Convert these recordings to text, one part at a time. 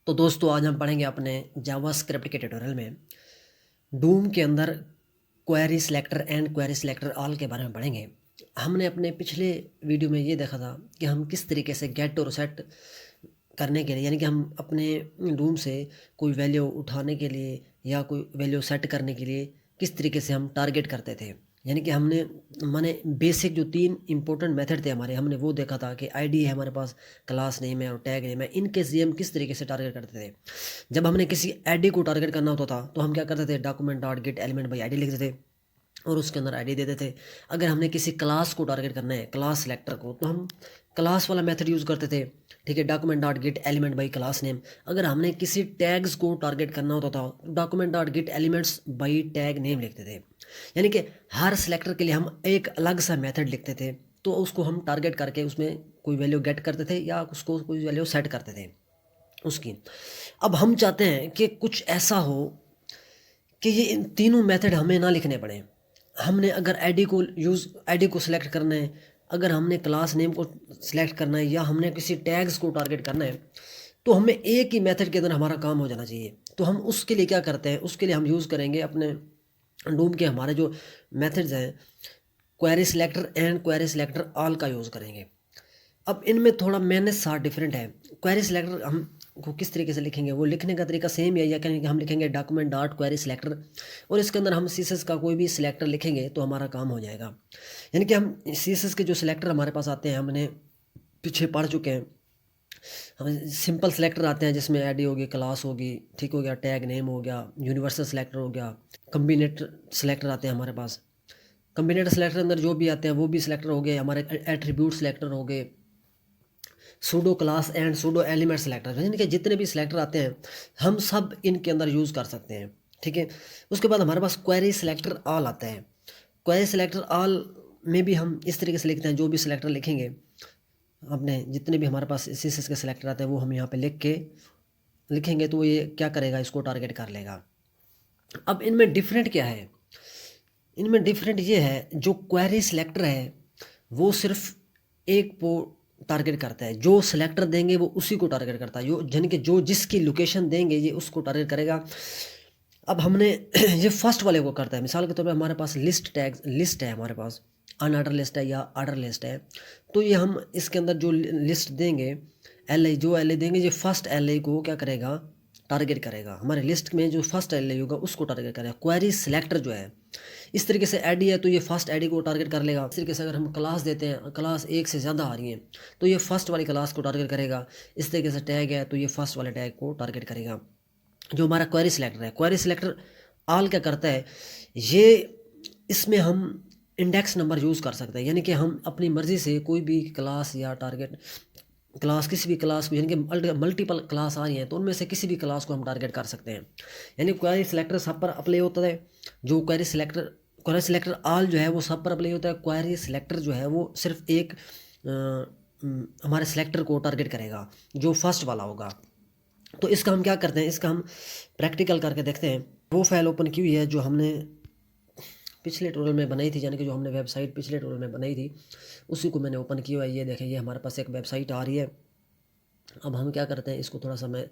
तो दोस्तों आज हम पढ़ेंगे अपने जावास्क्रिप्ट के ट्यूटोरियल में डूम के अंदर query selector and query selector all के बारे में पढ़ेंगे। हमने अपने पिछले वीडियो में ये देखा था कि हम किस तरीके से गेट और सेट करने के लिए, यानी कि हम अपने डूम से कोई वैल्यू उठाने के लिए या कोई वैल्यू सेट करने के लिए किस तरीके से हम टारगेट करते थे। यानी कि हमने माने बेसिक जो 3 इंपॉर्टेंट मेथड थे हमारे, हमने वो देखा था कि आईडी है हमारे पास, क्लास नेम है और टैग नेम है। इनके से हम किस तरीके से टारगेट करते थे। जब हमने किसी आईडी को टारगेट करना होता था तो हम क्या करते थे, document dot gate element by ID लिखते थे और उसके अंदर आईडी देते थे। अगर हमने किसी क्लास को टारगेट करना है, क्लास सेलेक्टर को, तो हम क्लास वाला मेथड यूज़ करते थे। ठीक है, document dot gate element by class name. अगर हमने किसी टैग्स को टारगेट करना होता था, document dot gate elements by tag name लिखते थे। यानी कि हर सेलेक्टर के लिए हम एक अलग सा मेथड लिखते थे, तो उसको हम टारगेट करके उसमें कोई वैल्यू गेट करते थे या उसको कोई वैल्यू सेट करते थे उसकी। अब हम चाहते हैं कि कुछ ऐसा हो कि ये इन तीनों मेथड हमें ना लिखने पड़े। हमने अगर आईडी को सिलेक्ट करना है, अगर हमने क्लास नेम को सिलेक्ट करना है या हमने किसी टैग्स को टारगेट करना है, तो हमें एक ही मेथड के अंदर हमारा काम हो जाना चाहिए। तो हम उसके लिए क्या करते हैं, उसके लिए हम यूज़ करेंगे अपने डूम के हमारे जो मेथड्स हैं, query selector and query selector all का यूज़ करेंगे। अब इनमें थोड़ा मैंने सा डिफरेंट है। क्वेरी सिलेक्टर हम को किस तरीके से लिखेंगे, वो लिखने का तरीका सेम है, या कहेंगे हम लिखेंगे डॉक्यूमेंट डॉट क्वेरी सिलेक्टर और इसके अंदर हम सीएसएस का कोई भी सिलेक्टर लिखेंगे तो हमारा काम हो जाएगा। यानी कि हम सीएसएस के जो सिलेक्टर हमारे पास आते हैं, हमने पीछे पढ़ चुके हैं। हमें सिंपल सिलेक्टर आते हैं जिसमें आईडी होगी, क्लास होगी, ठीक हो गया, टैग नेम हो गया, यूनिवर्सल सिलेक्टर हो गया, कम्बिनेटर सिलेक्टर आते हैं हमारे पास। कम्बिनेटर सिलेक्टर अंदर जो भी आते हैं वो भी सिलेक्टर हो गए, हमारे एट्रीब्यूट सिलेक्टर हो गए, pseudo class and pseudo element selector, यानी कि जितने भी सिलेक्टर आते हैं हम सब इनके अंदर यूज़ कर सकते हैं। ठीक है, उसके बाद हमारे पास क्वेरी सिलेक्टर ऑल आता है। क्वेरी सिलेक्टर ऑल में भी हम इस तरीके से लिखते हैं, जो भी सिलेक्टर लिखेंगे अपने, जितने भी हमारे पास सीएसएस के सिलेक्टर आते हैं वो हम यहाँ पे लिख के लिखेंगे तो ये क्या करेगा, इसको टारगेट कर लेगा। अब इनमें डिफरेंट क्या है, इनमें डिफरेंट ये है, जो क्वेरी सिलेक्टर है वो सिर्फ एक को टारगेट करता है, जो सिलेक्टर देंगे वो उसी को टारगेट करता है, यानी कि जो जिसकी लोकेशन देंगे ये उसको टारगेट करेगा। अब हमने ये फर्स्ट वाले को करता है। मिसाल के तौर पे हमारे पास लिस्ट है, हमारे पास अनऑर्डर लिस्ट है या ऑर्डर लिस्ट है, तो ये हम इसके अंदर जो लिस्ट देंगे, एल आई देंगे, ये फर्स्ट एल आई को क्या करेगा, टारगेट करेगा। हमारे लिस्ट में जो फर्स्ट एल आई होगा उसको टारगेट करेगा। क्वेरी सिलेक्टर जो है, इस तरीके से आईडी है तो ये फर्स्ट आईडी को टारगेट कर लेगा। इस तरीके से अगर हम क्लास देते हैं, क्लास एक से ज़्यादा आ रही है तो ये फर्स्ट वाली क्लास को टारगेट करेगा। इस तरीके से टैग है तो ये फर्स्ट वाले टैग को टारगेट करेगा। जो हमारा क्वेरी सिलेक्टर है, क्वेरी सिलेक्टर ऑल क्या करता है, ये इसमें हम इंडेक्स नंबर यूज़ कर सकते हैं। यानी कि हम अपनी मर्ज़ी से कोई भी क्लास या टारगेट क्लास, किसी भी क्लास को, यानी कि मल्टीपल क्लास आ रही हैं तो उनमें से किसी भी क्लास को हम टारगेट कर सकते हैं। यानी क्वेरी सिलेक्टर सब पर अप्लाई होता है। जो क्वेरी सिलेक्टर ऑल जो है वो सब पर अप्लाई होता है। क्वेरी सिलेक्टर जो है वो सिर्फ एक हमारे सिलेक्टर को टारगेट करेगा जो फर्स्ट वाला होगा। तो इसका हम क्या करते हैं, इसका हम प्रैक्टिकल करके देखते हैं। वो फाइल ओपन की हुई है जो हमने पिछले ट्यूटोरियल में बनाई थी, यानी कि जो हमने वेबसाइट पिछले ट्यूटोरियल में बनाई थी उसी को मैंने ओपन किया हुआ है। ये देखें, ये हमारे पास एक वेबसाइट आ रही है। अब हम क्या करते हैं, इसको थोड़ा सा मैं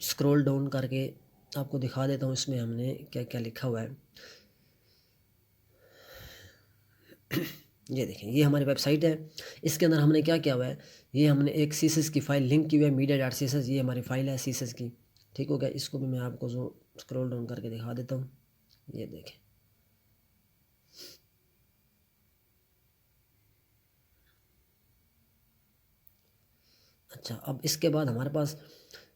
स्क्रॉल डाउन करके आपको दिखा देता हूँ इसमें हमने क्या क्या लिखा हुआ है। ये देखें, ये हमारी वेबसाइट है। इसके अंदर हमने क्या किया हुआ है, ये हमने एक सीएसएस की फ़ाइल लिंक की हुई है, मीडिया डॉट सीएसएस, ये हमारी फ़ाइल है सीएसएस की। ठीक हो गया, इसको भी मैं आपको जो स्क्रॉल डाउन करके दिखा देता हूँ। ये देखें, अच्छा, अब इसके बाद हमारे पास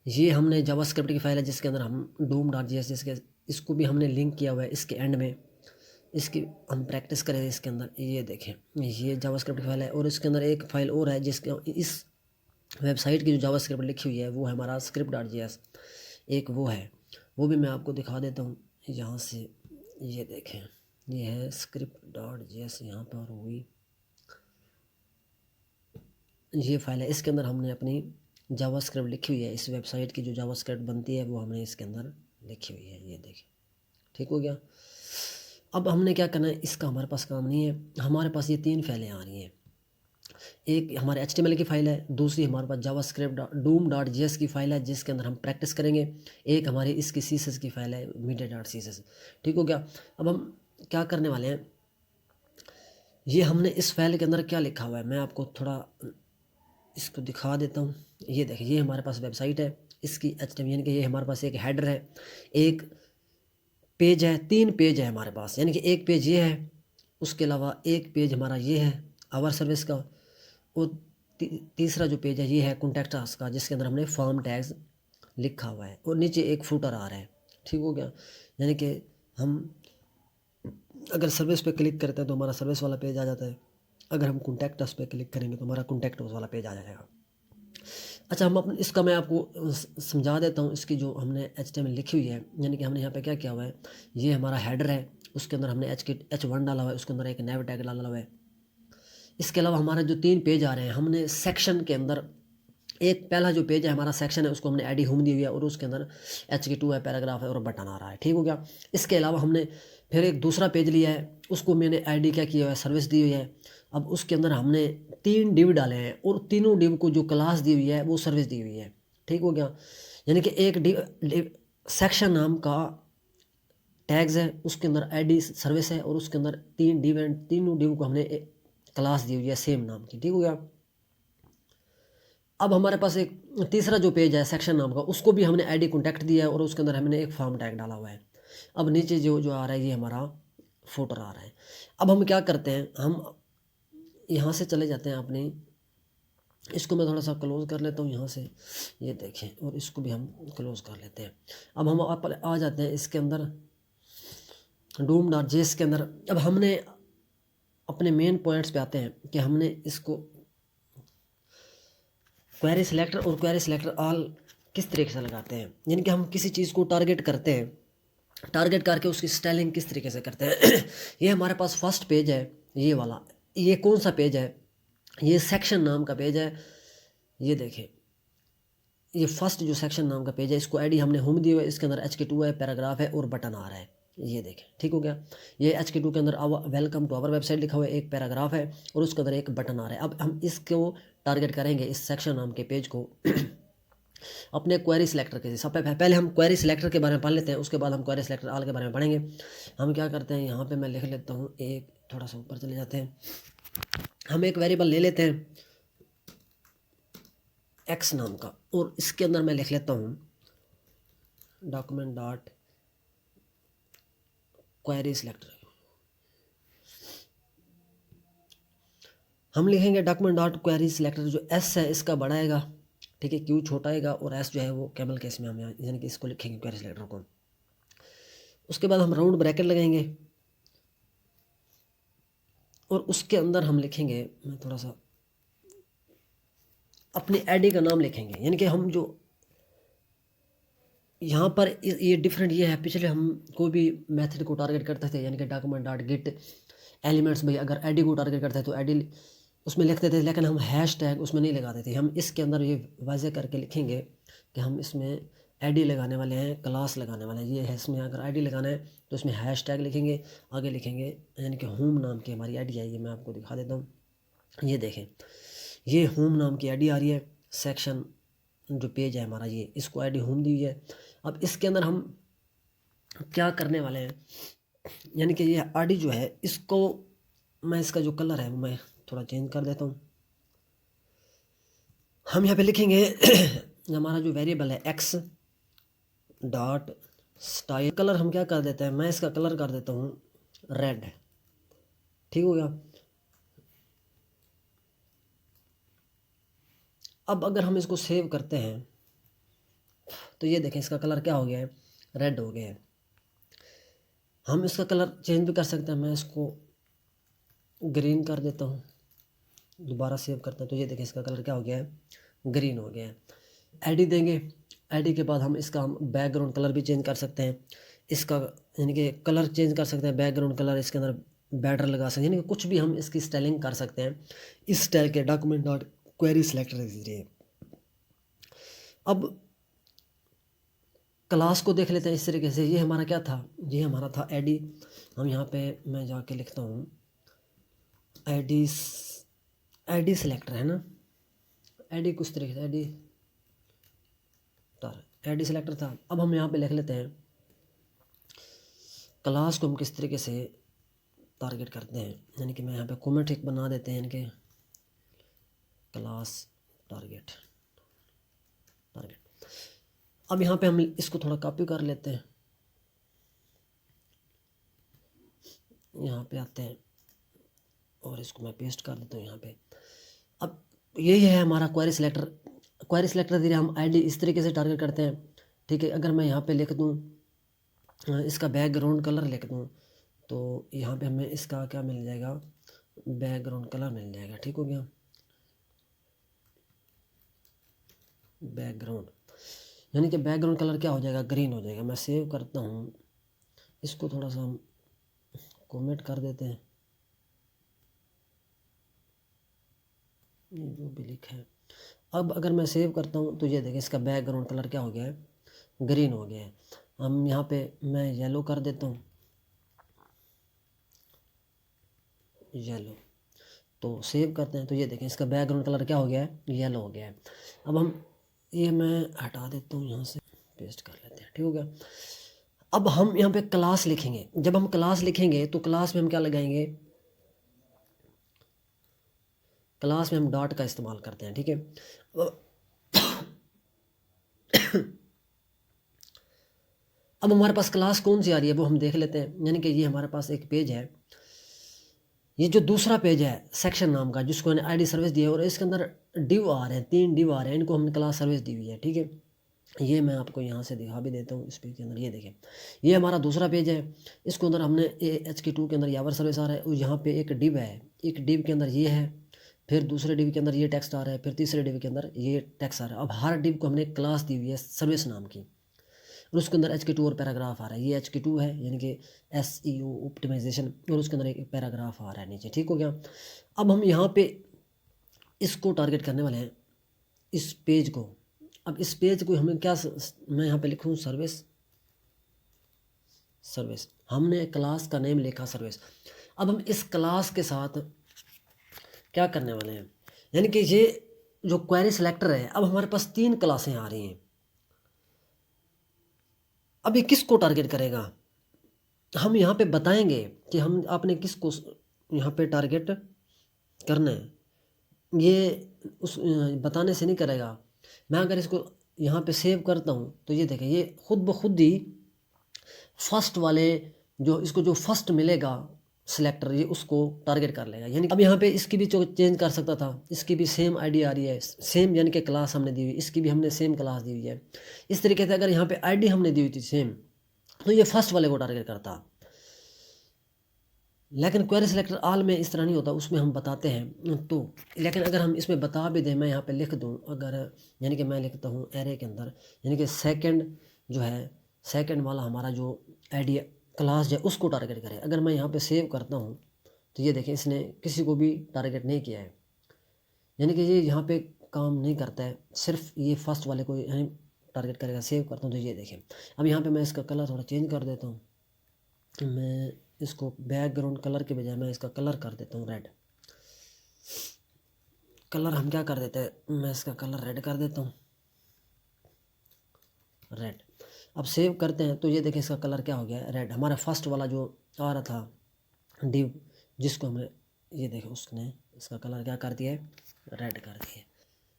ये हमने जावास्क्रिप्ट की फ़ाइल है जिसके अंदर हम डूम डॉट जी एस, जिसके इसको भी हमने लिंक किया हुआ है इसके एंड में। इसकी हम प्रैक्टिस करें इसके अंदर। ये देखें, ये जावास्क्रिप्ट की फाइल है और इसके अंदर एक फ़ाइल और है जिसके इस वेबसाइट की जो जावास्क्रिप्ट लिखी हुई है वो है हमारा स्क्रिप्ट डॉट जी एस, एक वो है, वो भी मैं आपको दिखा देता हूँ यहाँ से। ये देखें, ये है स्क्रिप्ट डॉट जी एस, यहाँ पर हुई ये फाइल है। इसके अंदर हमने अपनी जावास्क्रिप्ट लिखी हुई है, इस वेबसाइट की जो जावास्क्रिप्ट बनती है वो हमने इसके अंदर लिखी हुई है। ये देखें, ठीक हो गया। अब हमने क्या करना है, इसका हमारे पास काम नहीं है, हमारे पास ये 3 फाइलें आ रही हैं। एक हमारे HTML की फ़ाइल है, दूसरी हमारे पास जावास्क्रिप्ट doom.js की फ़ाइल है जिसके अंदर हम प्रैक्टिस करेंगे, एक हमारी इसकी CSS की फ़ाइल है media.css। ठीक हो गया। अब हम क्या करने वाले हैं, ये हमने इस फाइल के अंदर क्या लिखा हुआ है मैं आपको थोड़ा इसको दिखा देता हूँ। ये देखिए, ये हमारे पास वेबसाइट है, इसकी HTML यानी कि ये हमारे पास एक हेडर है, एक पेज है, 3 पेज है हमारे पास, यानी कि एक पेज ये है, उसके अलावा एक पेज हमारा ये है आवर सर्विस का, और तीसरा जो पेज है ये है कॉन्टैक्ट अस का, जिसके अंदर हमने फॉर्म टैग्स लिखा हुआ है, और नीचे एक फुटर आ रहा है। ठीक हो गया। यानी कि हम अगर सर्विस पे क्लिक करते हैं तो हमारा सर्विस वाला पेज आ जाता है, अगर हम कॉन्टैक्ट अस पे क्लिक करेंगे तो हमारा कॉन्टैक्ट अस वाला पेज आ जाएगा। अच्छा, हम अपने इसका मैं आपको समझा देता हूँ, इसकी जो हमने HTML लिखी हुई है, यानी कि हमने यहाँ पे क्या किया हुआ है, ये हमारा हेडर है, उसके अंदर हमने H1 डाला हुआ है, उसके अंदर एक नेव टैग डाला हुआ है। इसके अलावा हमारे जो 3 पेज आ रहे हैं, हमने सेक्शन के अंदर एक पहला जो पेज है हमारा सेक्शन है, उसको हमने ID होम दी हुई है, और उसके अंदर HK2 है, पैराग्राफ है और बटन आ रहा है। ठीक हो गया। इसके अलावा हमने फिर एक दूसरा पेज लिया है, उसको मैंने ID क्या किया हुआ है, सर्विस दी हुई है। अब उसके अंदर हमने 3 डिव डाले हैं, और तीनों डिव को जो क्लास दी हुई है वो सर्विस दी हुई है। ठीक हो गया। यानी कि एक डिव सेक्शन नाम का टैग्स है, उसके अंदर ID सर्विस है, और उसके अंदर 3 डिव एंड तीनों डिव को हमने क्लास दी हुई है सेम नाम की। ठीक हो गया। अब हमारे पास एक तीसरा जो पेज है सेक्शन नाम का, उसको भी हमने ID कॉन्टैक्ट दिया है, और उसके अंदर हमने एक फॉर्म टैग डाला हुआ है। अब नीचे जो जो आ रहा है ये हमारा फुटर आ रहा है। अब हम क्या करते हैं, हम यहाँ से चले जाते हैं अपनी, इसको मैं थोड़ा सा क्लोज़ कर लेता हूँ यहाँ से, ये देखें, और इसको भी हम क्लोज़ कर लेते हैं। अब हम आ जाते हैं इसके अंदर doom.js के अंदर। अब हमने अपने मेन पॉइंट्स पे आते हैं कि हमने इसको क्वेरी सिलेक्टर और क्वेरी सिलेक्टर ऑल किस तरीके से लगाते हैं, यानी कि हम किसी चीज़ को टारगेट करते हैं, टारगेट करके उसकी स्टाइलिंग किस तरीके से करते हैं। ये हमारे पास फर्स्ट पेज है, ये वाला, ये कौन सा पेज है, ये सेक्शन नाम का पेज है। ये देखें, ये फर्स्ट जो सेक्शन नाम का पेज है, इसको ID हमने होम दी हुई है, इसके अंदर HK2 है, पैराग्राफ है और बटन आ रहा है। ये देखें, ठीक हो गया। ये HK2 के अंदर वेलकम टू आवर वेबसाइट लिखा हुआ है, एक पैराग्राफ है, और उसके अंदर एक बटन आ रहा है। अब हम इसको टारगेट करेंगे, इस सेक्शन नाम के पेज को अपने क्वेरी सिलेक्टर के। सब पहले हम क्वेरी सिलेक्टर के बारे में पढ़ लेते हैं, उसके बाद हम क्वेरी सिलेक्टर ऑल के बारे में पढ़ेंगे। हम क्या करते हैं, यहाँ पे मैं लिख लेता हूँ, एक थोड़ा सा ऊपर चले जाते हैं, हम एक वेरिएबल ले लेते हैं x नाम का, और इसके अंदर मैं लिख लेता हूँ डॉक्यूमेंट डॉट क्वेरी सिलेक्टर। हम लिखेंगे डॉक्यूमेंट डॉट क्वेरी सिलेक्टर, जो S है इसका बड़ा आएगा, ठीक है, Q छोटा आएगा, और S जो है वो कैमल केस में हम यानी कि इसको लिखेंगे क्वेरी सिलेक्टर को। उसके बाद हम राउंड ब्रैकेट लगाएंगे, और उसके अंदर हम लिखेंगे, मैं थोड़ा सा अपनी ID का नाम लिखेंगे, यानी कि हम जो यहाँ पर ये डिफरेंट ये है, पिछले हम कोई भी मेथड को टारगेट करते थे, यानी कि डॉक्यूमेंट डॉट गेट एलिमेंट्स भाई, अगर ID को टारगेट करते हैं तो ID उसमें लिखते थे, लेकिन हम हैश टैग उसमें नहीं लगाते थे। हम इसके अंदर ये वाज़े करके लिखेंगे कि हम इसमें ID लगाने वाले हैं, क्लास लगाने वाले हैं। ये है, इसमें अगर ID लगाना है तो इसमें हैश टैग लिखेंगे, आगे लिखेंगे, यानी कि होम नाम की हमारी ID आई है। मैं आपको दिखा देता हूँ, ये देखें, ये होम नाम की ID आ रही है, सेक्शन जो पेज है हमारा, ये इसको ID होम दी हुई है। अब इसके अंदर हम क्या करने वाले हैं, यानी कि ये ID जो है, इसको मैं इसका जो कलर है वो मैं थोड़ा चेंज कर देता हूँ। हम यहाँ पे लिखेंगे हमारा जो वेरिएबल है x डॉट स्टाइल, कलर हम क्या कर देते हैं, मैं इसका कलर कर देता हूँ रेड। ठीक हो गया। अब अगर हम इसको सेव करते हैं तो ये देखें, इसका कलर क्या हो गया है, रेड हो गया है। हम इसका कलर चेंज भी कर सकते हैं, मैं इसको ग्रीन कर देता हूँ, दोबारा सेव करते हैं तो ये देखें, इसका कलर क्या हो गया है, ग्रीन हो गया है। ID देंगे, ID के बाद हम इसका बैकग्राउंड कलर भी चेंज कर सकते हैं, इसका यानी कि कलर चेंज कर सकते हैं, बैकग्राउंड कलर इसके अंदर बैटर लगा सकते हैं, यानी कि कुछ भी हम इसकी स्टाइलिंग कर सकते हैं इस स्टाइल के डॉक्यूमेंट डॉट क्वेरी सिलेक्टर के जरिए। अब क्लास को देख लेते हैं इस तरीके से। ये हमारा क्या था, ये हमारा था ID। हम यहाँ पे मैं जाके लिखता हूँ ID आईडी सिलेक्टर है ना, आईडी कुछ तरीके से आईडी सिलेक्टर था। अब हम यहाँ पे लिख लेते हैं क्लास को हम किस तरीके से टारगेट करते हैं, यानी कि मैं यहाँ पे कमेंट एक बना देते हैं इनके क्लास टारगेट। अब यहाँ पे हम इसको थोड़ा कॉपी कर लेते हैं, यहाँ पे आते हैं और इसको मैं पेस्ट कर देता हूँ यहाँ पे। अब यही है हमारा क्वेरी सिलेक्टर। क्वेरी सिलेक्टर धीरे हम आईडी इस तरीके से टारगेट करते हैं, ठीक है। अगर मैं यहाँ पे लिख दूँ इसका बैकग्राउंड कलर लिख दूँ, तो यहाँ पे हमें इसका क्या मिल जाएगा, बैकग्राउंड कलर मिल जाएगा, ठीक हो गया। बैकग्राउंड यानी कि बैकग्राउंड कलर क्या हो जाएगा, ग्रीन हो जाएगा। मैं सेव करता हूँ, इसको थोड़ा सा हम कमेंट कर देते हैं, ये जो भी लिखा है। अब अगर मैं सेव करता हूँ तो ये देखिए इसका बैकग्राउंड कलर क्या हो गया है, ग्रीन हो गया है। हम यहाँ पे मैं येलो कर देता हूँ, येलो। तो सेव करते हैं तो ये देखें इसका बैकग्राउंड कलर क्या हो गया है, येलो हो गया है। अब हम ये मैं हटा देता हूँ, यहाँ से पेस्ट कर लेते हैं, ठीक हो गया। अब हम यहाँ पे क्लास लिखेंगे। जब हम क्लास लिखेंगे तो क्लास में हम क्या लगाएंगे, क्लास में हम डॉट का इस्तेमाल करते हैं, ठीक है। अब हमारे पास क्लास कौन सी आ रही है वो हम देख लेते हैं। यानी कि ये हमारे पास एक पेज है, ये जो दूसरा पेज है सेक्शन नाम का, जिसको मैंने आईडी सर्विस दी है, और इसके अंदर डिव आ रहे हैं, 3 डिव आ रहे हैं, इनको हमने क्लास सर्विस दी हुई है, ठीक है। ये मैं आपको यहाँ से दिखा भी देता हूँ। इस पेज के अंदर ये देखें, ये हमारा दूसरा पेज है। इसके अंदर हमने HK2 के अंदर यावर सर्विस आ रहा है, और यहाँ पे एक डिव है, एक डिव के अंदर ये है, फिर दूसरे डिव के अंदर ये टेक्स्ट आ रहा है, फिर तीसरे डिव के अंदर ये टेक्स्ट आ रहा है। अब हर डिव को हमने क्लास दी हुई है सर्विस नाम की, और उसके अंदर HK2 और पैराग्राफ आ रहा है। ये HK2 है यानी कि SEO ऑप्टिमाइजेशन, और उसके अंदर एक पैराग्राफ आ रहा है नीचे, ठीक हो गया। अब हम यहाँ पे इसको टारगेट करने वाले हैं, इस पेज को। अब इस पेज को हमें क्या मैं यहाँ पे लिखूँ, सर्विस। सर्विस हमने क्लास का नेम लिखा सर्विस। अब हम इस क्लास के साथ क्या करने वाले हैं, यानी कि ये जो क्वेरी सिलेक्टर है, अब हमारे पास 3 क्लासें आ रही हैं। अब ये किसको टारगेट करेगा, हम यहाँ पे बताएंगे कि हम आपने किसको यहाँ पे टारगेट करना है। ये उस बताने से नहीं करेगा। मैं अगर इसको यहाँ पे सेव करता हूँ तो ये देखें, ये खुद ब खुद ही फर्स्ट वाले जो इसको जो फर्स्ट मिलेगा सिलेक्टर, ये उसको टारगेट कर लेगा। यानी अब यहाँ पे इसकी भी चेंज कर सकता था, इसकी भी सेम आईडी आ रही है, सेम यानी कि क्लास हमने दी हुई, इसकी भी हमने सेम क्लास दी हुई है। इस तरीके से अगर यहाँ पे आईडी हमने दी हुई थी सेम, तो ये फर्स्ट वाले को टारगेट करता। लेकिन क्वेरी सिलेक्टर ऑल में इस तरह नहीं होता, उसमें हम बताते हैं। तो लेकिन अगर हम इसमें बता भी दें, मैं यहाँ पे लिख दूँ अगर, यानी कि मैं लिखता हूँ एरे के अंदर, यानी कि सेकंड जो है, सेकंड वाला हमारा जो आईडी क्लास है उसको टारगेट करें। अगर मैं यहाँ पे सेव करता हूँ तो ये देखें इसने किसी को भी टारगेट नहीं किया है, यानी कि ये यहाँ पे काम नहीं करता है, सिर्फ ये फर्स्ट वाले को यानी टारगेट करेगा। सेव करता हूँ तो ये देखें, अब यहाँ पे मैं इसका कलर थोड़ा चेंज कर देता हूँ। मैं इसको बैकग्राउंड कलर के बजाय मैं इसका कलर कर देता हूँ रेड कलर। हम क्या कर देते हैं, मैं इसका कलर रेड कर देता हूँ, रेड। अब सेव करते हैं तो ये देखें इसका कलर क्या हो गया है, रेड। हमारा फर्स्ट वाला जो आ रहा था डिव, जिसको हमने, ये देखें उसने इसका कलर क्या कर दिया है, रेड कर दिया है।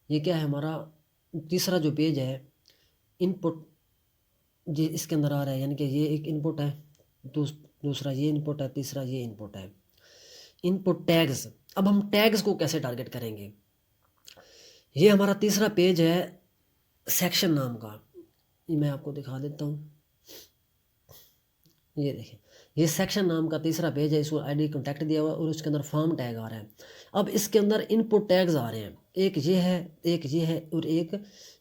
ये क्या है, हमारा तीसरा जो पेज है इनपुट, ये इसके अंदर आ रहा है, यानी कि ये एक इनपुट है, दूसरा ये इनपुट है, तीसरा ये इनपुट है। इनपुट टैग्स, अब हम टैग्स को कैसे टारगेट करेंगे, ये हमारा तीसरा पेज है सेक्शन नाम का, ये मैं आपको दिखा देता हूँ। ये देखें, ये सेक्शन नाम का तीसरा पेज है, इसको आईडी कॉन्टैक्ट दिया हुआ है, और उसके अंदर फॉर्म टैग आ रहा है। अब इसके अंदर इनपुट टैग्स आ रहे हैं, एक ये है, एक ये है, और एक,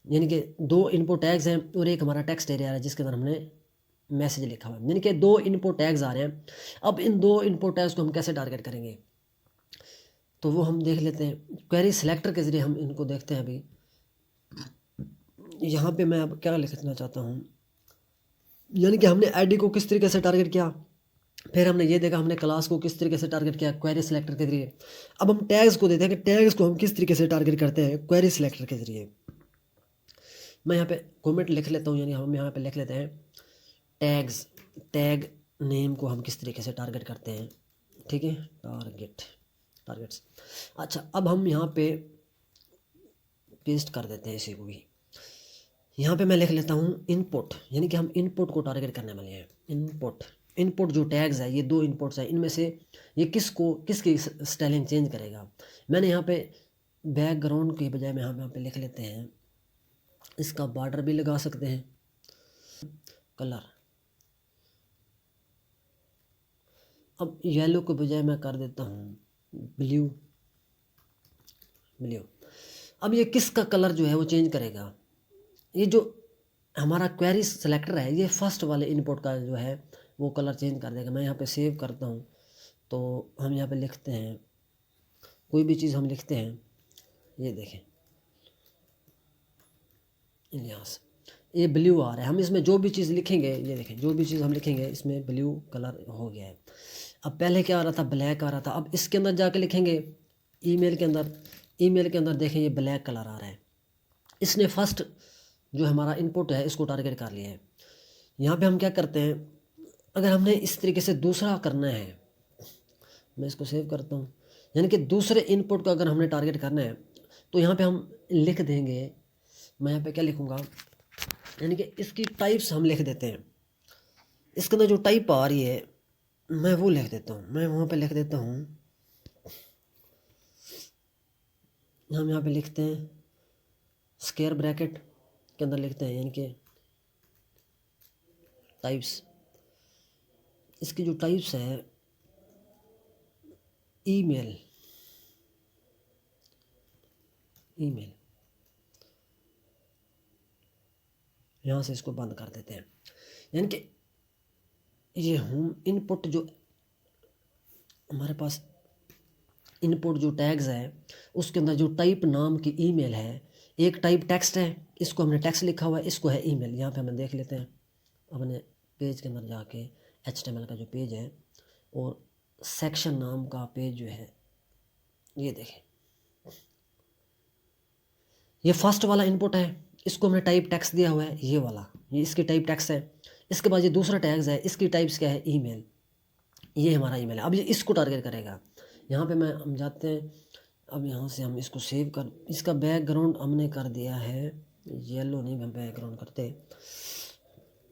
यानी कि 2 इनपुट टैग्स हैं, और एक हमारा टेक्स्ट एरिया है जिसके अंदर हमने मैसेज लिखा हुआ है, यानी कि 2 इनपुट टैग्स आ रहे हैं। अब इन 2 इनपुट टैग्स को हम कैसे टारगेट करेंगे, तो वो हम देख लेते हैं। क्वेरी सिलेक्टर के ज़रिए हम इनको देखते हैं। अभी यहाँ पे मैं अब क्या लिखना चाहता हूँ, यानी कि हमने आईडी को किस तरीके से टारगेट किया, फिर हमने ये देखा हमने क्लास को किस तरीके से टारगेट किया, क्वेरी सिलेक्टर के जरिए। अब हम टैग्स को देते हैं कि टैग्स को हम किस तरीके से टारगेट करते हैं, क्वेरी सिलेक्टर के जरिए। मैं यहाँ पे कमेंट लिख लेता हूँ, यानी हम यहाँ पे लिख लेते हैं टैग्स, टैग नेम को हम किस तरीके से टारगेट करते हैं, ठीक है, टारगेट्स। अच्छा, अब हम यहाँ पे पेस्ट कर देते हैं इसी को भी। यहाँ पे मैं लिख लेता हूँ इनपुट, यानी कि हम इनपुट को टारगेट करने वाले हैं। इनपुट जो टैग्स है, ये 2 इनपुट्स हैं, इनमें से ये किसकी स्टाइलिंग चेंज करेगा। मैंने यहाँ पे बैकग्राउंड के बजाय में हम यहाँ पे लिख लेते हैं, इसका बॉर्डर भी लगा सकते हैं, कलर। अब येलो के बजाय मैं कर देता हूँ ब्लू। अब ये किसका कलर जो है वो चेंज करेगा, ये जो हमारा क्वेरी सेलेक्टर है, ये फर्स्ट वाले इनपुट का जो है वो कलर चेंज कर देगा। मैं यहाँ पे सेव करता हूँ, तो हम यहाँ पे लिखते हैं, कोई भी चीज़ हम लिखते हैं, ये देखें यहाँ से ये ब्लू आ रहा है। हम इसमें जो भी चीज़ लिखेंगे, ये देखें, जो भी चीज़ हम लिखेंगे इसमें ब्लू कलर हो गया है। अब पहले क्या आ रहा था, ब्लैक आ रहा था। अब इसके अंदर जाके लिखेंगे, ईमेल के अंदर देखें ये ब्लैक कलर आ रहा है। इसने फर्स्ट जो हमारा इनपुट है इसको टारगेट कर लिया है। यहाँ पे हम क्या करते हैं, अगर हमने इस तरीके से दूसरा करना है, मैं इसको सेव करता हूँ, यानी कि दूसरे इनपुट को अगर हमने टारगेट करना है तो यहाँ पे हम लिख देंगे, मैं यहाँ पे क्या लिखूँगा, यानी कि इसकी टाइप्स हम लिख देते हैं। इसके अंदर जो टाइप आ रही है मैं वो लिख देता हूँ। मैं वहाँ पे लिख देता हूँ, हम यहाँ पे लिखते हैं स्क्वायर ब्रैकेट के अंदर लिखते हैं, यानी कि टाइप्स। इसकी जो टाइप्स है ईमेल, यहाँ से इसको बंद कर देते हैं। यानी कि ये होम इनपुट जो हमारे पास इनपुट जो टैग्स है उसके अंदर जो टाइप नाम की ईमेल है, एक टाइप टेक्स्ट है, इसको हमने टेक्स्ट लिखा हुआ है, इसको है ईमेल। यहाँ पे हम देख लेते हैं अपने पेज के अंदर जाके, HTML का जो पेज है और सेक्शन नाम का पेज जो है, ये देखें, ये फर्स्ट वाला इनपुट है, इसको हमने टाइप टेक्स्ट दिया हुआ है, ये वाला, ये इसकी टाइप टेक्स्ट है। इसके बाद ये दूसरा टैग्स है, इसकी टाइप्स क्या है, ईमेल, ये हमारा ईमेल है। अब ये इसको टारगेट करेगा। यहाँ पे हम जाते हैं, अब यहाँ से हम इसको सेव कर, इसका बैकग्राउंड हमने कर दिया है येलो, नहीं हम बैकग्राउंड करते,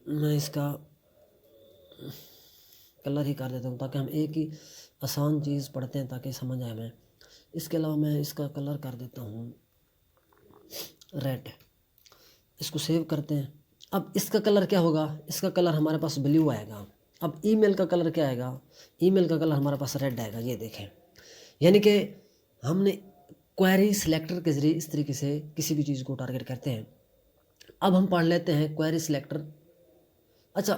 मैं इसका कलर ही कर देता हूँ ताकि हम एक ही आसान चीज़ पढ़ते हैं ताकि समझ आए हमें। इसके अलावा मैं इसका कलर कर देता हूँ रेड। इसको सेव करते हैं। अब इसका कलर क्या होगा, इसका कलर हमारे पास ब्लू आएगा। अब ईमेल का कलर क्या आएगा, ईमेल का कलर हमारे पास रेड आएगा, ये देखें। यानी कि हमने क्वेरी सिलेक्टर के ज़रिए इस तरीके से किसी भी चीज़ को टारगेट करते हैं। अब हम पढ़ लेते हैं क्वेरी सिलेक्टर। अच्छा,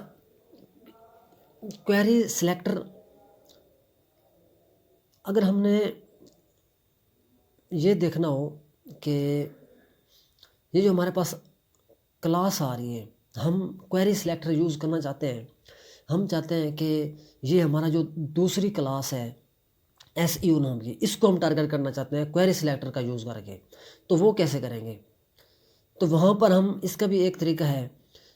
क्वेरी सिलेक्टर अगर हमने ये देखना हो कि ये जो हमारे पास क्लास आ रही है, हम क्वेरी सिलेक्टर यूज़ करना चाहते हैं। हम चाहते हैं कि ये हमारा जो दूसरी क्लास है SEO नाम की, इसको हम टारगेट करना चाहते हैं क्वेरी सिलेक्टर का यूज़ करके। तो वो कैसे करेंगे, तो वहाँ पर हम, इसका भी एक तरीका है,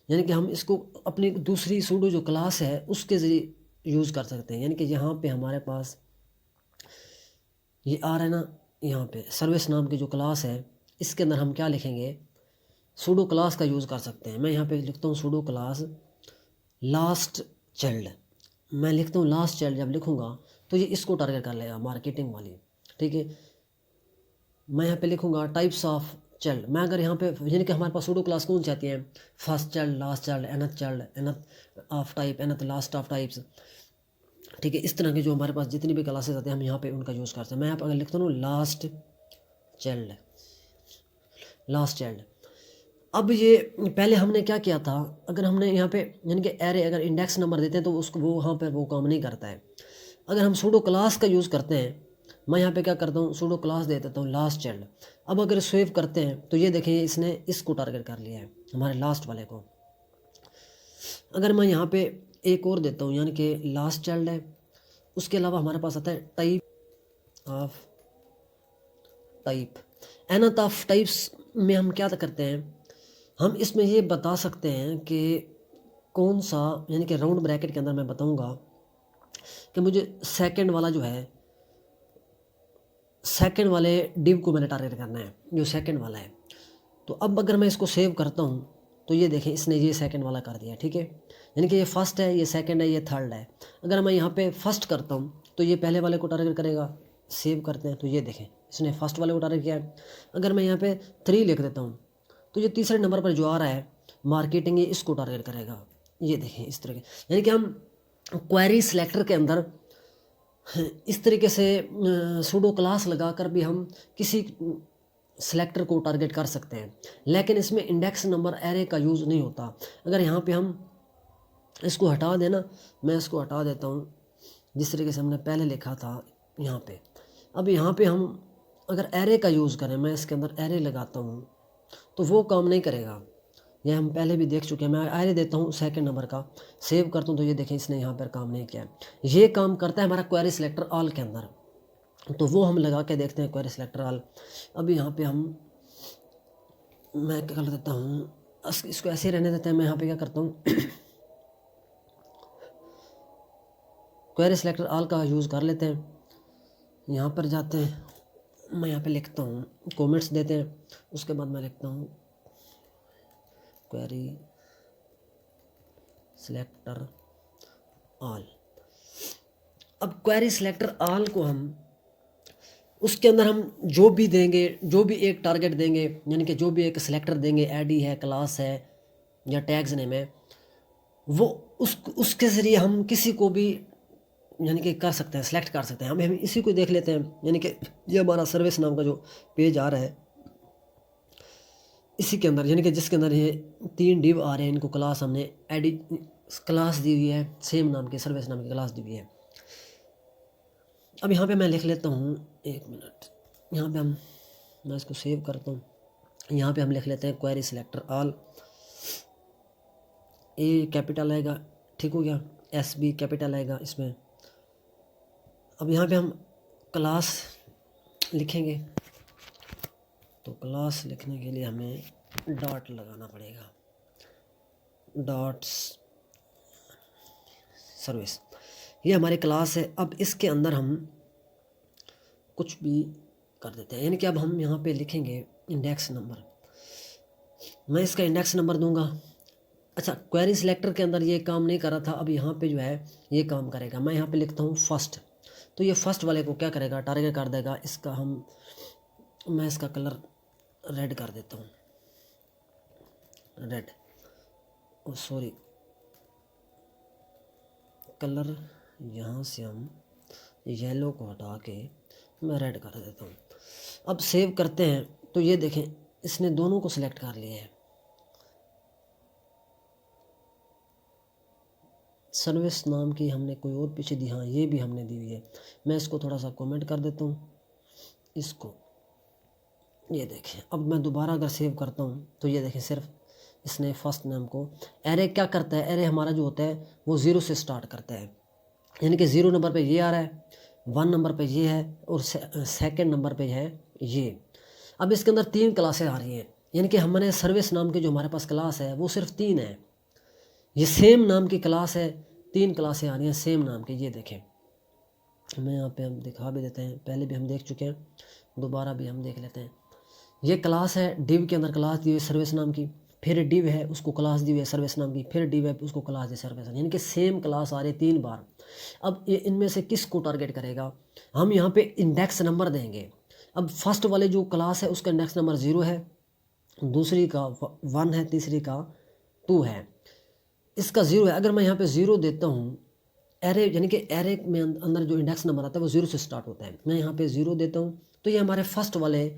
यानी कि हम इसको अपनी दूसरी सूडो जो क्लास है उसके ज़रिए यूज़ कर सकते हैं। यानी कि यहाँ पे हमारे पास ये आ रहा है ना, यहाँ पे सर्विस नाम की जो क्लास है, इसके अंदर हम क्या लिखेंगे, सूडो क्लास का यूज़ कर सकते हैं। मैं यहाँ पे लिखता हूँ सूडो क्लास लास्ट चाइल्ड। मैं लिखता हूँ लास्ट चाइल्ड, जब लिखूँगा तो ये इसको टारगेट कर लेगा, मार्केटिंग वाली, ठीक है। मैं यहाँ पे लिखूँगा टाइप्स ऑफ चाइल्ड। मैं अगर यहाँ पे, यानी कि हमारे पास सूडो क्लास कौन सी आती है, first child, last child, nth of type, nth last of types, ठीक है। इस तरह की जो हमारे पास जितनी भी क्लासेस आती हैं हम यहाँ पे उनका यूज़ करते हैं। मैं यहाँ पर अगर लिखता हूँ लास्ट चाइल्ड। अब ये पहले हमने क्या किया था, अगर हमने यहाँ पे यानी कि एरे अगर इंडेक्स नंबर देते हैं तो उसको वो वहाँ पर वो काम नहीं करता है। अगर हम सूडो क्लास का यूज़ करते हैं, मैं यहाँ पे क्या करता हूँ, सूडो क्लास दे देता हूँ लास्ट चाइल्ड। अब अगर सेव करते हैं तो ये देखें इसने इसको टारगेट कर लिया है, हमारे लास्ट वाले को। अगर मैं यहाँ पे एक और देता हूँ, यानी कि लास्ट चाइल्ड है। उसके अलावा हमारे पास आता है type of type. Nth of types में हम क्या करते हैं, हम इसमें ये बता सकते हैं कि कौन सा, यानी कि राउंड ब्रैकेट के अंदर मैं बताऊंगा कि मुझे सेकंड वाला जो है, सेकंड वाले डिव को मैंने टारगेट करना है, जो सेकंड वाला है। तो अब अगर मैं इसको सेव करता हूँ तो ये देखें इसने ये सेकंड वाला कर दिया, ठीक है। यानी कि ये फर्स्ट है, ये सेकंड है, ये थर्ड है। अगर मैं यहाँ पे फर्स्ट करता हूँ तो ये पहले वाले को टारगेट करेगा। सेव करते हैं तो ये देखें इसने फर्स्ट वाले को टारगेट किया है। अगर मैं यहाँ पे 3 लिख देता हूँ तो ये तीसरे नंबर पर जो आ रहा है मार्केटिंग, ये इसको टारगेट करेगा। ये देखें इस तरह के, यानी कि हम क्वेरी सिलेक्टर के अंदर इस तरीके से सूडो क्लास लगाकर भी हम किसी सिलेक्टर को टारगेट कर सकते हैं। लेकिन इसमें इंडेक्स नंबर एरे का यूज़ नहीं होता। अगर यहाँ पे हम इसको हटा देना, मैं इसको हटा देता हूँ जिस तरीके से हमने पहले लिखा था यहाँ पे। अब यहाँ पे हम अगर एरे का यूज़ करें, मैं इसके अंदर एरे लगाता हूँ तो वो काम नहीं करेगा। यह हम पहले भी देख चुके हैं। मैं एरे देता हूँ सेकंड नंबर का, सेव करता हूँ तो ये देखें इसने यहाँ पर काम नहीं किया। ये काम करता है हमारा क्वेरी सिलेक्टर ऑल के अंदर, तो वो हम लगा के देखते हैं क्वेरी सिलेक्टर ऑल। अब यहाँ पे मैं क्या कर देता हूँ, इसको ऐसे ही रहने देते हैं। मैं यहाँ पे क्या करता हूँ क्वेरी सिलेक्टर ऑल का यूज़ कर लेते हैं। यहाँ पर जाते हैं, मैं यहाँ पे लिखता हूँ, कमेंट्स देते हैं, उसके बाद मैं लिखता हूँ क्वेरी सिलेक्टर ऑल। अब क्वेरी सिलेक्टर ऑल को हम उसके अंदर हम जो भी देंगे, जो भी एक टारगेट देंगे, यानी कि जो भी एक सिलेक्टर देंगे, आईडी है, क्लास है या टैग्स नेम है, वो उसके ज़रिए हम किसी को भी यानी कि कर सकते हैं, सेलेक्ट कर सकते हैं। हम इसी को देख लेते हैं, यानी कि ये हमारा सर्विस नाम का जो पेज आ रहा है इसी के अंदर, यानी कि जिसके अंदर ये 3 डिव आ रहे हैं, इनको क्लास हमने आईडी क्लास दी हुई है, सेम नाम की सर्विस नाम की क्लास दी हुई है। अब यहाँ पे मैं लिख लेता हूँ, 1 मिनट, यहाँ पे मैं इसको सेव करता हूँ। यहाँ पे हम लिख लेते हैं क्वेरी सिलेक्टर ऑल। ए कैपिटल आएगा, ठीक हो गया, एस बी कैपिटल आएगा इसमें। अब यहाँ पे हम क्लास लिखेंगे, तो क्लास लिखने के लिए हमें डॉट लगाना पड़ेगा, डॉट्स सर्विस, ये हमारी क्लास है। अब इसके अंदर हम कुछ भी कर देते हैं, यानी कि अब हम यहाँ पे लिखेंगे इंडेक्स नंबर। मैं इसका इंडेक्स नंबर दूंगा। अच्छा, क्वेरी सिलेक्टर के अंदर ये काम नहीं कर रहा था, अब यहाँ पे जो है ये काम करेगा। मैं यहाँ पे लिखता हूँ फर्स्ट, तो ये फर्स्ट वाले को क्या करेगा, टारगेट कर देगा। इसका मैं इसका कलर रेड कर देता हूँ, रेड, ओ सॉरी, कलर यहाँ से हम येलो को हटा के मैं रेड कर देता हूँ। अब सेव करते हैं तो ये देखें इसने दोनों को सिलेक्ट कर लिया है। सर्विस नाम की हमने कोई और पीछे दी, हाँ ये भी हमने दी हुई है। मैं इसको थोड़ा सा कमेंट कर देता हूँ इसको, ये देखें। अब मैं दोबारा अगर सेव करता हूँ तो ये देखें सिर्फ इसने फर्स्ट नाम को, एरे क्या करता है, एरे हमारा जो होता है वो 0 से स्टार्ट करता है, यानी कि 0 नंबर पे ये आ रहा है, 1 नंबर पे ये है और सेकंड नंबर पे है ये। अब इसके अंदर 3 क्लासें आ रही हैं, यानी कि हमारे सर्विस नाम की जो हमारे पास क्लास है वो सिर्फ 3 है। ये सेम नाम की क्लास है, 3 क्लासें आ रही हैं सेम नाम की। ये देखें, मैं यहाँ पे हम दिखा भी देते हैं, पहले भी हम देख चुके हैं, दोबारा भी हम देख लेते हैं। ये क्लास है, डिव के अंदर क्लास दी हुई सर्विस नाम की, फिर डिव है उसको क्लास दी हुई है सर्विस नाम की, फिर डिव है उसको क्लास दी सर्विस, यानी कि सेम क्लास आ रही है 3 बार। अब ये इनमें से किस को टारगेट करेगा, हम यहाँ पे इंडेक्स नंबर देंगे। अब फर्स्ट वाले जो क्लास है उसका इंडेक्स नंबर 0 है, दूसरी का 1 है, तीसरी का 2 है, इसका 0 है। अगर मैं यहाँ पे 0 देता हूँ, एरे यानी कि एरे में अंदर जो इंडेक्स नंबर आता है वो 0 से स्टार्ट होता है, मैं यहाँ पे 0 देता हूँ तो ये हमारे फर्स्ट वाले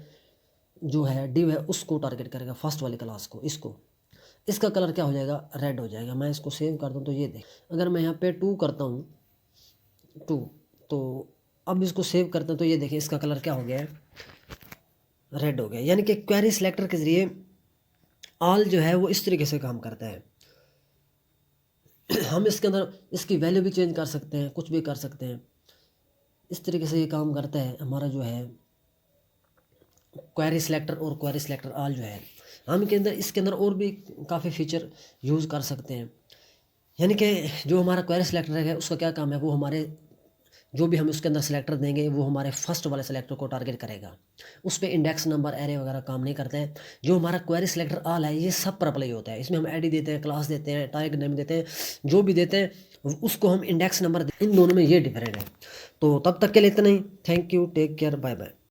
जो है डिव है उसको टारगेट करेगा, फर्स्ट वाली क्लास को, इसको। इसका कलर क्या हो जाएगा, रेड हो जाएगा। मैं इसको सेव कर दूँ तो ये देख, अगर मैं यहाँ पे 2 करता हूँ 2, तो अब इसको सेव करते हैं तो ये देखें इसका कलर क्या हो गया है, रेड हो गया। यानी कि क्वेरी सिलेक्टर के ज़रिए ऑल जो है वो इस तरीके से काम करता है। हम इसके अंदर इसकी वैल्यू भी चेंज कर सकते हैं, कुछ भी कर सकते हैं। इस तरीके से ये काम करता है हमारा जो है क्वेरी सिलेक्टर और क्वेरी सिलेक्टर ऑल जो है। हम के अंदर इसके अंदर और भी काफ़ी फीचर यूज़ कर सकते हैं। यानी कि जो हमारा क्वेरी सिलेक्टर है उसका क्या काम है, वो हमारे जो भी हम उसके अंदर सेलेक्टर देंगे वो हमारे फर्स्ट वाले सेलेक्टर को टारगेट करेगा। उस पर इंडेक्स नंबर एरे वगैरह काम नहीं करते हैं। जो हमारा क्वेरी सिलेक्टर ऑल है ये सब पर अप्लाई होता है। इसमें हम आईडी देते हैं, क्लास देते हैं, टैग नेम देते हैं, जो भी देते हैं उसको हम इंडेक्स नंबर। इन दोनों में ये डिफरेंट है। तो तब तक के लिए इतना ही। Thank you, take care, bye bye.